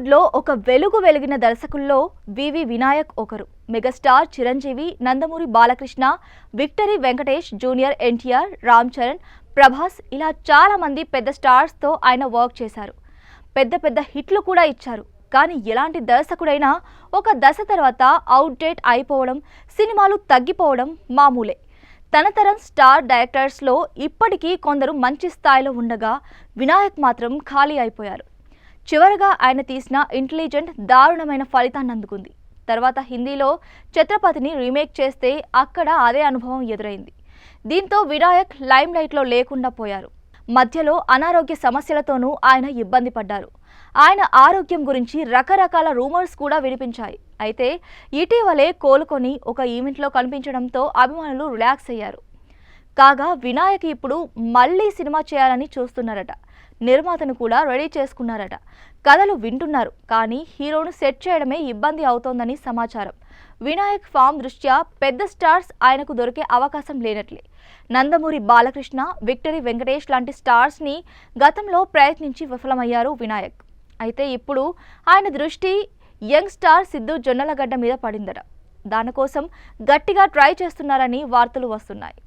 టాలీవుడ్లో ఒక వెలుగు వెలిగిన దర్శకుల్లో వివి వినాయక్ ఒకరు. Megastar Chiranjeevi, Nandamuri Balakrishna, victory Venkatesh junior, NTR, Ram Charan, Prabhas ఇలా చాలా మంది పెద్ద స్టార్స్తో ఆయన వర్క్ చేశారు. పెద్ద పెద్ద హిట్లు కూడా ఇచ్చారు. కానీ ఎలాంటి దర్శకుడైనా ఒక దశ తర్వాత అవుట్డేట్ అయిపోవడం, సినిమాలు తగ్గిపోవడం మామూలే. తన తరం స్టార్ డైరెక్టర్స్లో ఇప్పటికీ కొందరు మంచి స్థాయిలో ఉండగా వినాయక్ మాత్రం ఖాళీ అయిపోయారు. చివరగా ఆయన తీసిన ఇంటెలిజెంట్ దారుణమైన ఫలితాన్ని అందుకుంది. తర్వాత హిందీలో ఛత్రపతిని రీమేక్ చేస్తే అక్కడ అదే అనుభవం ఎదురైంది. దీంతో వినాయక్ లైమ్ లైట్లో లేకుండా పోయారు. మధ్యలో అనారోగ్య సమస్యలతోనూ ఆయన ఇబ్బంది పడ్డారు. ఆయన ఆరోగ్యం గురించి రకరకాల రూమర్స్ కూడా వినిపించాయి. అయితే ఇటీవలే కోలుకొని ఒక ఈవెంట్లో కనిపించడంతో అభిమానులు రిలాక్స్ అయ్యారు. కాగా వినాయక్ ఇప్పుడు మళ్ళీ సినిమా చేయాలని చూస్తున్నారట. నిర్మాతను కూడా రెడీ చేసుకున్నారట. కథలు వింటున్నారు, కానీ హీరోను సెట్ చేయడమే ఇబ్బంది అవుతోందని సమాచారం. వినాయక్ ఫామ్ దృష్ట్యా పెద్ద స్టార్స్ ఆయనకు దొరికే అవకాశం లేనట్లే. నందమూరి బాలకృష్ణ, విక్టరీ వెంకటేష్ లాంటి స్టార్స్ని గతంలో ప్రయత్నించి విఫలమయ్యారు వినాయక్. అయితే ఇప్పుడు ఆయన దృష్టి యంగ్ స్టార్ సిద్ధు జొన్నలగడ్డ మీద పడిందట. దానికోసం గట్టిగా ట్రై చేస్తున్నారని వార్తలు వస్తున్నాయి.